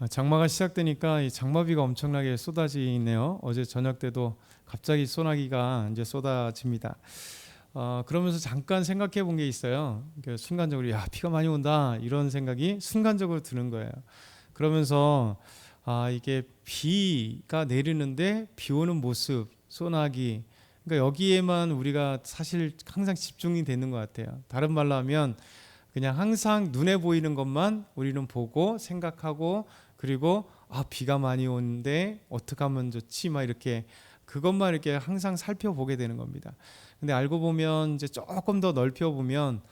장마가 시작되니까 이 장마비가 엄청나게 쏟아지네요. 어제 저녁 때도 갑자기 소나기가 이제 쏟아집니다. 그러면서 잠깐 생각해 본 게 있어요. 순간적으로 야, 비가 많이 온다 이런 생각이 순간적으로 드는 거예요. 그러면서 이게 비가 내리는데 비 오는 모습, 소나기, 그러니까 여기에만 우리가 사실 항상 집중이 되는 것 같아요. 다른 말로 하면 그냥 항상 눈에 보이는 것만 우리는 보고 생각하고, 그리고 비가 많이 오는데 어떻게 하면 좋지 막 이렇게 그것만 이렇게 항상 살펴보게 되는 겁니다. 근데 알고 보면 이제 조금 더 넓혀 보면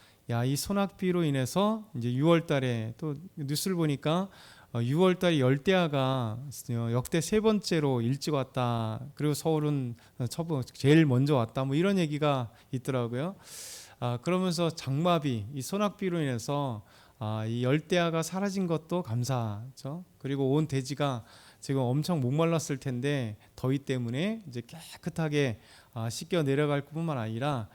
이 소낙비로 인해서 이제 6월 달에 또 뉴스를 보니까 6월 달에 열대야가 역대 세 번째로 일찍 왔다. 그리고 서울은 제일 먼저 왔다. 뭐 이런 얘기가 있더라고요. 그러면서 장마비, 이 소낙비로 인해서 이 열대야가 사라진 것도 감사하죠. 그리고 온 대지가 지금 엄청 목말랐을 텐데 더위 때문에 이제 깨끗하게 씻겨 내려갈 뿐만 아니라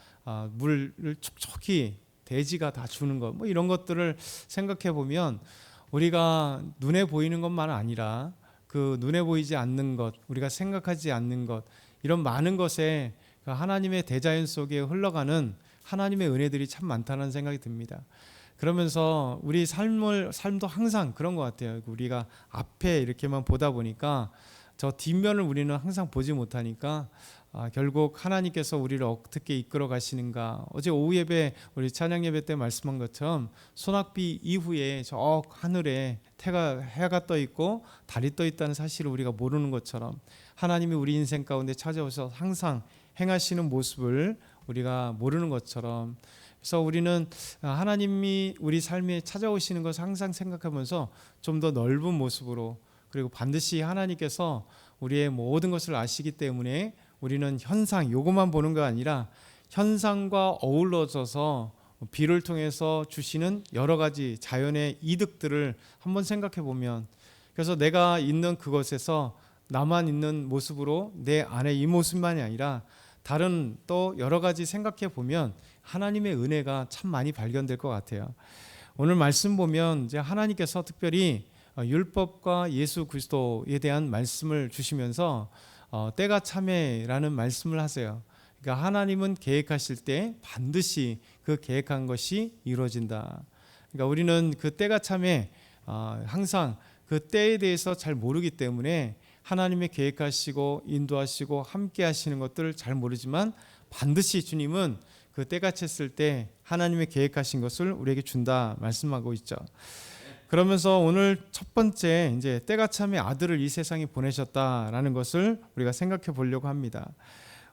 물을 촉촉히 대지가 다 주는 것, 뭐 이런 것들을 생각해 보면 우리가 눈에 보이는 것만 아니라 그 눈에 보이지 않는 것, 우리가 생각하지 않는 것, 이런 많은 것에 하나님의 대자연 속에 흘러가는 하나님의 은혜들이 참 많다는 생각이 듭니다. 그러면서 우리 삶도 항상 그런 것 같아요. 우리가 앞에 이렇게만 보다 보니까 저 뒷면을 우리는 항상 보지 못하니까 결국 하나님께서 우리를 어떻게 이끌어 가시는가. 어제 오후 예배, 우리 찬양 예배 때 말씀한 것처럼 소낙비 이후에 저 하늘에 해가 떠 있고 달이 떠 있다는 사실을 우리가 모르는 것처럼 하나님이 우리 인생 가운데 찾아오셔서 항상 행하시는 모습을 우리가 모르는 것처럼, 그래서 우리는 하나님이 우리 삶에 찾아오시는 것을 항상 생각하면서 좀 더 넓은 모습으로, 그리고 반드시 하나님께서 우리의 모든 것을 아시기 때문에 우리는 현상, 요것만 보는 거 아니라 현상과 어우러져서 비를 통해서 주시는 여러 가지 자연의 이득들을 한번 생각해 보면, 그래서 내가 있는 그것에서 나만 있는 모습으로 내 안에 이 모습만이 아니라 다른 또 여러 가지 생각해 보면 하나님의 은혜가 참 많이 발견될 것 같아요. 오늘 말씀 보면 이제 하나님께서 특별히 율법과 예수 그리스도에 대한 말씀을 주시면서 때가 참에라는 말씀을 하세요. 그러니까 하나님은 계획하실 때 반드시 그 계획한 것이 이루어진다. 그러니까 우리는 그 때가 참에 항상 그 때에 대해서 잘 모르기 때문에 하나님의 계획하시고 인도하시고 함께 하시는 것들을 잘 모르지만 반드시 주님은 그 때가 찼을 때 하나님의 계획하신 것을 우리에게 준다 말씀하고 있죠. 그러면서 오늘 첫 번째 이제 때가 참에 아들을 이 세상에 보내셨다라는 것을 우리가 생각해 보려고 합니다.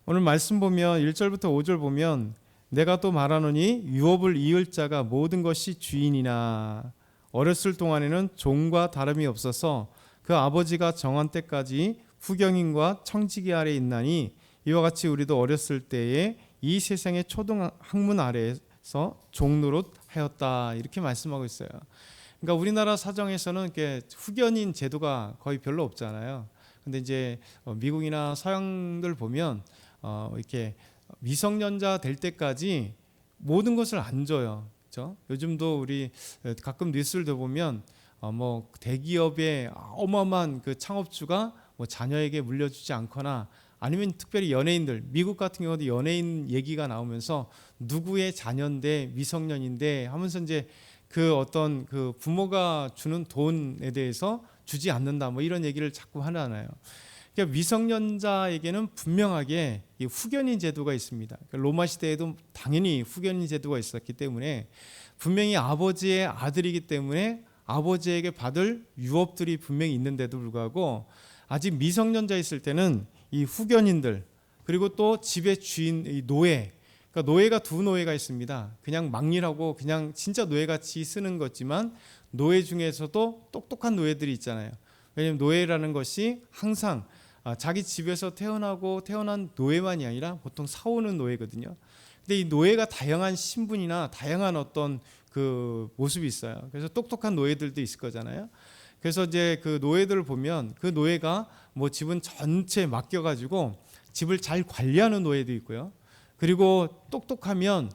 오늘 말씀 보면 1절부터 5절 보면 내가 또 말하노니 유업을 이을 자가 모든 것이 주인이나 어렸을 동안에는 종과 다름이 없어서 그 아버지가 정한 때까지 후경인과 청지기 아래 있나니 이와 같이 우리도 어렸을 때에 이 세상의 초등 학문 아래에서 종노릇 하였다, 이렇게 말씀하고 있어요. 그러니까 우리나라 사정에서는 이렇게 후견인 제도가 거의 별로 없잖아요. 근데 이제 미국이나 서양들 보면 이렇게 미성년자 될 때까지 모든 것을 안 줘요. 그렇죠? 요즘도 우리 가끔 뉴스를 들어보면 뭐 대기업의 어마어마한 그 창업주가 뭐 자녀에게 물려주지 않거나, 아니면 특별히 연예인들, 미국 같은 경우도 연예인 얘기가 나오면서 누구의 자녀인데 미성년인데 하면서 이제 그 어떤 그 부모가 주는 돈에 대해서 주지 않는다, 뭐 이런 얘기를 자꾸 하잖아요. 그러니까 미성년자에게는 분명하게 이 후견인 제도가 있습니다. 그러니까 로마 시대에도 당연히 후견인 제도가 있었기 때문에 분명히 아버지의 아들이기 때문에 아버지에게 받을 유업들이 분명히 있는데도 불구하고 아직 미성년자 있을 때는 이 후견인들, 그리고 또 집의 주인, 이 노예, 그러니까 노예가 두 노예가 있습니다. 그냥 막일하고 그냥 진짜 노예같이 쓰는 거지만 노예 중에서도 똑똑한 노예들이 있잖아요. 왜냐하면 노예라는 것이 항상 자기 집에서 태어난 노예만이 아니라 보통 사오는 노예거든요. 근데 이 노예가 다양한 신분이나 다양한 어떤 그 모습이 있어요. 그래서 똑똑한 노예들도 있을 거잖아요. 그래서 이제 그 노예들을 보면 그 노예가 뭐 집은 전체 맡겨가지고 집을 잘 관리하는 노예도 있고요. 그리고 똑똑하면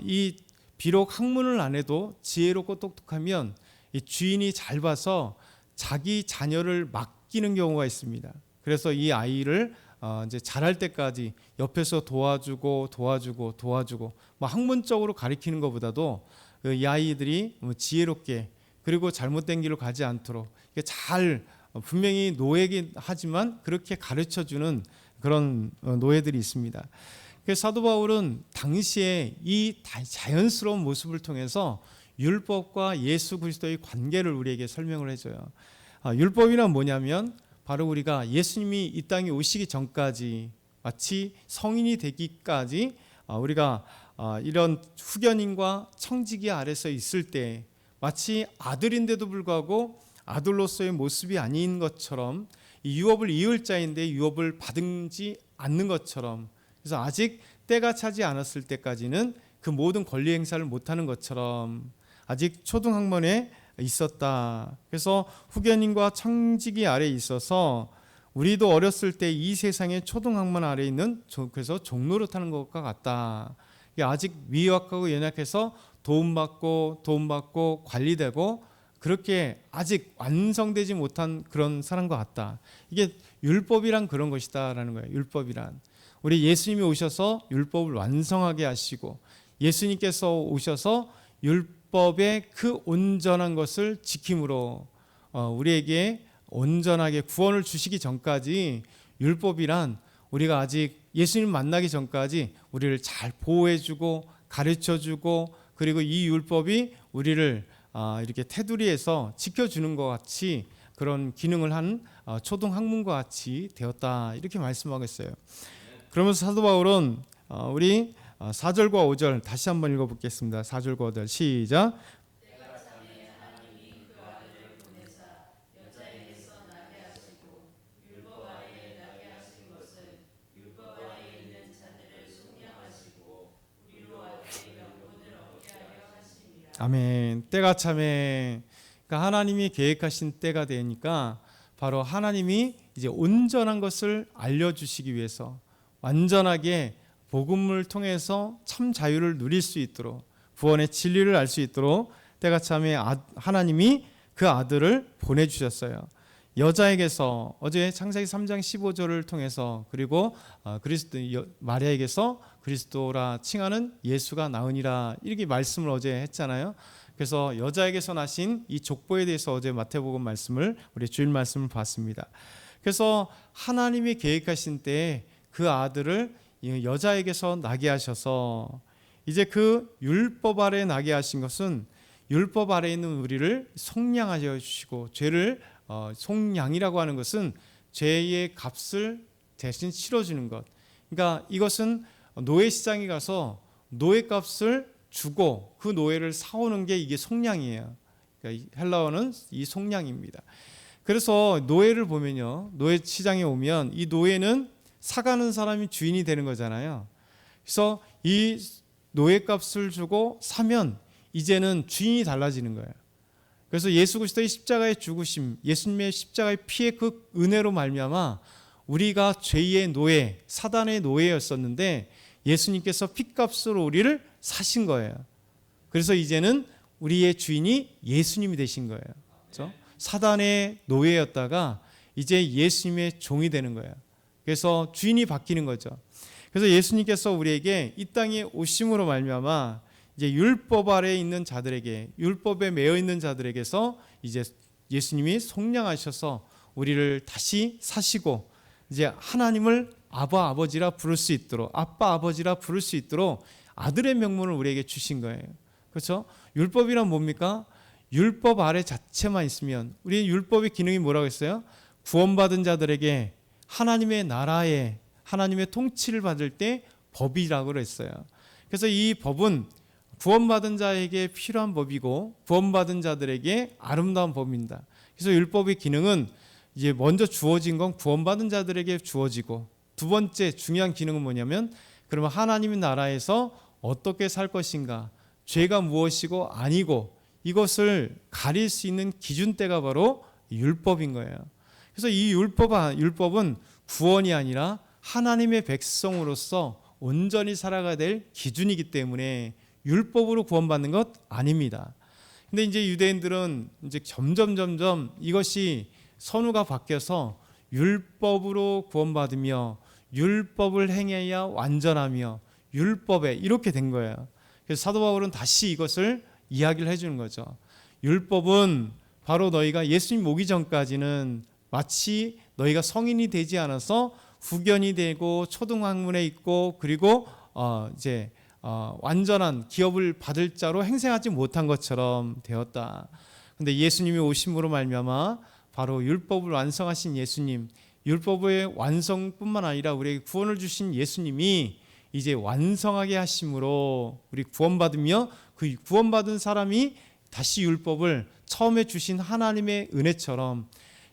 이 비록 학문을 안 해도 지혜롭고 똑똑하면 이 주인이 잘 봐서 자기 자녀를 맡기는 경우가 있습니다. 그래서 이 아이를 이제 자랄 때까지 옆에서 도와주고 뭐 학문적으로 가르치는 것보다도 이 아이들이 지혜롭게 그리고 잘못된 길로 가지 않도록 잘 분명히 노예긴 하지만 그렇게 가르쳐주는 그런 노예들이 있습니다. 그래서 사도 바울은 당시에 이 자연스러운 모습을 통해서 율법과 예수 그리스도의 관계를 우리에게 설명을 해줘요. 율법이란 뭐냐면 바로 우리가 예수님이 이 땅에 오시기 전까지 마치 성인이 되기까지 우리가 이런 후견인과 청지기 아래서 있을 때 마치 아들인데도 불구하고 아들로서의 모습이 아닌 것처럼 이 유업을 이을 자인데 유업을 받지 않는 것처럼, 그래서 아직 때가 차지 않았을 때까지는 그 모든 권리 행사를 못하는 것처럼 아직 초등학문에 있었다. 그래서 후견인과 청지기 아래에 있어서 우리도 어렸을 때 이 세상의 초등학문 아래에 있는 그래서 종노릇하는 것과 같다. 아직 미약하고 연약해서 도움받고 관리되고 그렇게 아직 완성되지 못한 그런 사람과 같다. 이게 율법이란 그런 것이다라는 거예요. 율법이란 우리 예수님이 오셔서 율법을 완성하게 하시고 예수님께서 오셔서 율법의 그 온전한 것을 지킴으로 우리에게 온전하게 구원을 주시기 전까지 율법이란 우리가 아직 예수님 만나기 전까지 우리를 잘 보호해주고 가르쳐주고 그리고 이 율법이 우리를 이렇게 테두리에서 지켜주는 것 같이 그런 기능을 한 초등학문과 같이 되었다, 이렇게 말씀하고 있어요. 그러면서 사도 바울은 우리 4절과 5절 다시 한번 읽어보겠습니다. 4절과 5절 시작. 아멘. 때가 참에, 그러니까 하나님이 계획하신 때가 되니까 바로 하나님이 이제 온전한 것을 알려주시기 위해서 완전하게 복음을 통해서 참 자유를 누릴 수 있도록 구원의 진리를 알 수 있도록 때가 참에 하나님이 그 아들을 보내주셨어요. 여자에게서 어제 창세기 3장 15절을 통해서 그리고 그리스도 마리아에게서 그리스도라 칭하는 예수가 나으니라, 이렇게 말씀을 어제 했잖아요. 그래서 여자에게서 나신 이 족보에 대해서 어제 마태복음 말씀을 우리 주일 말씀을 봤습니다. 그래서 하나님이 계획하신 때에 그 아들을 여자에게서 나게 하셔서 이제 그 율법 아래 나게 하신 것은 율법 아래 있는 우리를 속량하여 주시고, 죄를 속량이라고 하는 것은 죄의 값을 대신 치러주는 것. 그러니까 이것은 노예 시장에 가서 노예 값을 주고 그 노예를 사오는 게 이게 속량이에요. 그러니까 헬라어는 이 속량입니다. 그래서 노예를 보면요, 노예 시장에 오면 이 노예는 사가는 사람이 주인이 되는 거잖아요. 그래서 이 노예 값을 주고 사면 이제는 주인이 달라지는 거예요. 그래서 예수 그리스도의 십자가의 죽으심, 예수님의 십자가의 피의 그 은혜로 말미암아 우리가 죄의 노예, 사단의 노예였었는데 예수님께서 피값으로 우리를 사신 거예요. 그래서 이제는 우리의 주인이 예수님이 되신 거예요. 그렇죠? 사단의 노예였다가 이제 예수님의 종이 되는 거예요. 그래서 주인이 바뀌는 거죠. 그래서 예수님께서 우리에게 이 땅에 오심으로 말미암아 이제 율법 아래에 있는 자들에게, 율법에 매여 있는 자들에게서 이제 예수님이 속량하셔서 우리를 다시 사시고 이제 하나님을 아버지라 부를 수 있도록, 아버지라 부를 수 있도록 아들의 명분을 우리에게 주신 거예요. 그렇죠? 율법이란 뭡니까? 율법 아래 자체만 있으면, 우리 율법의 기능이 뭐라고 했어요? 구원받은 자들에게 하나님의 나라에 하나님의 통치를 받을 때 법이라고 했어요. 그래서 이 법은 구원받은 자에게 필요한 법이고 구원받은 자들에게 아름다운 법입니다. 그래서 율법의 기능은 이제 먼저 주어진 건 구원받은 자들에게 주어지고, 두 번째 중요한 기능은 뭐냐면 그러면 하나님의 나라에서 어떻게 살 것인가, 죄가 무엇이고 아니고 이것을 가릴 수 있는 기준대가 바로 율법인 거예요. 그래서 이 율법은 구원이 아니라 하나님의 백성으로서 온전히 살아가야 될 기준이기 때문에 율법으로 구원받는 것 아닙니다. 근데 이제 유대인들은 이제 점점 이것이 선우가 바뀌어서 율법으로 구원받으며 율법을 행해야 완전하며 율법에 이렇게 된 거예요. 그래서 사도 바울은 다시 이것을 이야기를 해주는 거죠. 율법은 바로 너희가 예수님 오기 전까지는 마치 너희가 성인이 되지 않아서 후견이 되고 초등학문에 있고 그리고 완전한 기업을 받을 자로 행세하지 못한 것처럼 되었다. 근데 예수님이 오심으로 말미암아 바로 율법을 완성하신 예수님, 율법의 완성뿐만 아니라 우리에게 구원을 주신 예수님이 이제 완성하게 하심으로 우리 구원받으며 그 구원받은 사람이 다시 율법을 처음에 주신 하나님의 은혜처럼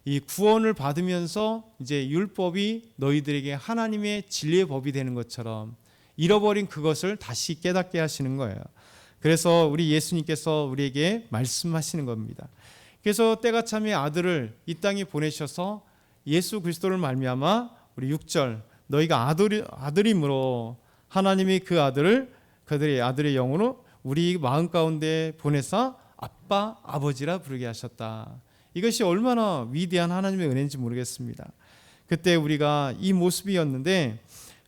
이 구원을 받으면서 이제 율법이 너희들에게 하나님의 진리의 법이 되는 것처럼 잃어버린 그것을 다시 깨닫게 하시는 거예요. 그래서 우리 예수님께서 우리에게 말씀하시는 겁니다. 그래서 때가 참에 아들을 이 땅에 보내셔서 예수 그리스도를 말미암아 우리 6절 너희가 아들임으로 하나님이 그 아들을 그들의 아들의 영으로 우리 마음 가운데 보내사 아빠 아버지라 부르게 하셨다. 이것이 얼마나 위대한 하나님의 은혜인지 모르겠습니다. 그때 우리가 이 모습이었는데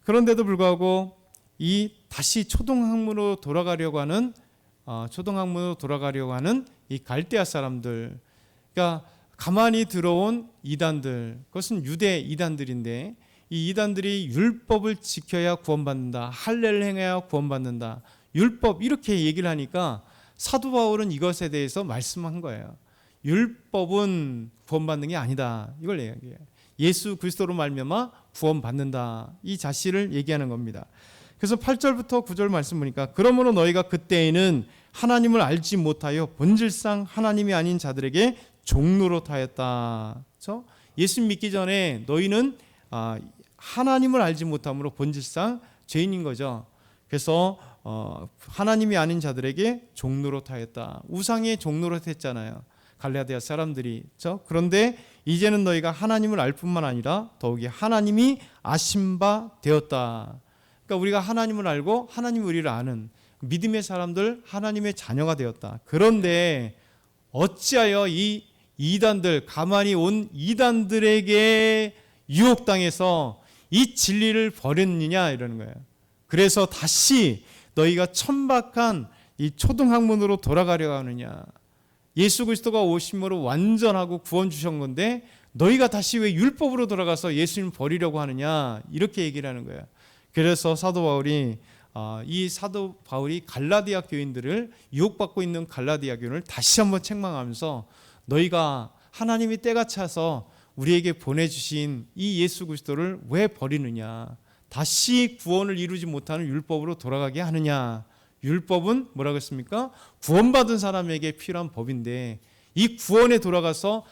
그런데도 불구하고 이 다시 초등학문으로 돌아가려고 하는 이 갈대아 사람들, 그러니까 가만히 들어온 이단들, 그것은 유대 이단들인데 이 이단들이 율법을 지켜야 구원받는다, 할례를 행해야 구원받는다, 율법 이렇게 얘기를 하니까 사도 바울은 이것에 대해서 말씀한 거예요. 율법은 구원받는 게 아니다, 이걸 얘기해요. 예수 그리스도로 말미암아 구원받는다, 이 사실을 얘기하는 겁니다. 그래서 8절부터 9절 말씀 보니까 그러므로 너희가 그때에는 하나님을 알지 못하여 본질상 하나님이 아닌 자들에게 종노릇하였다. 그렇죠? 예수 믿기 전에 너희는 하나님을 알지 못함으로 본질상 죄인인 거죠. 그래서 하나님이 아닌 자들에게 종노릇하였다. 우상에 종노릇했잖아요, 갈라디아 사람들이. 그렇죠? 그런데 이제는 너희가 하나님을 알 뿐만 아니라 더욱이 하나님이 아신 바 되었다. 그러니까 우리가 하나님을 알고 하나님이 우리를 아는 믿음의 사람들, 하나님의 자녀가 되었다. 그런데 어찌하여 이 이단들, 가만히 온 이단들에게 유혹당해서 이 진리를 버렸느냐 이러는 거예요. 그래서 다시 너희가 천박한 이 초등학문으로 돌아가려고 하느냐. 예수 그리스도가 오심으로 완전하고 구원 주신 건데 너희가 다시 왜 율법으로 돌아가서 예수님 버리려고 하느냐, 이렇게 얘기를 하는 거예요. 그래서 사도 바울이 갈라디아 교인들을, 유혹받고 있는 갈라디아 교인을 다시 한번 책망하면서 너희가 하나님이 때가 차서 우리에게 보내주신 이 예수 그리스도를 왜 버리느냐, 다시 구원을 이루지 못하는 율법으로 돌아가게 하느냐. 율법은 뭐라고 했습니까? 구원받은 사람에게 필요한 법인데 이 구원에 돌아가서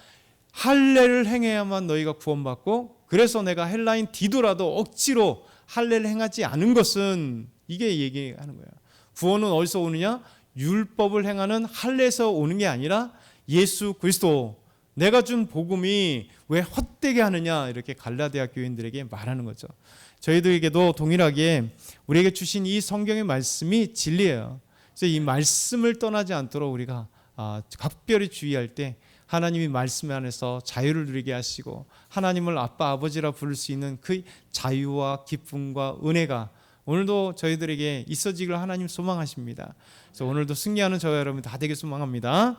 할례를 행해야만 너희가 구원받고, 그래서 내가 헬라인 디도라도 억지로 할례를 행하지 않은 것은, 이게 얘기하는 거예요. 구원은 어디서 오느냐? 율법을 행하는 할례에서 오는 게 아니라 예수 그리스도, 내가 준 복음이 왜 헛되게 하느냐, 이렇게 갈라디아 교인들에게 말하는 거죠. 저희들에게도 동일하게 우리에게 주신 이 성경의 말씀이 진리예요. 그래서 이 말씀을 떠나지 않도록 우리가 각별히 주의할 때 하나님이 말씀 안에서 자유를 누리게 하시고 하나님을 아빠 아버지라 부를 수 있는 그 자유와 기쁨과 은혜가 오늘도 저희들에게 있어지기를 하나님 소망하십니다. 그래서 오늘도 승리하는 저와 여러분 다 되길 소망합니다.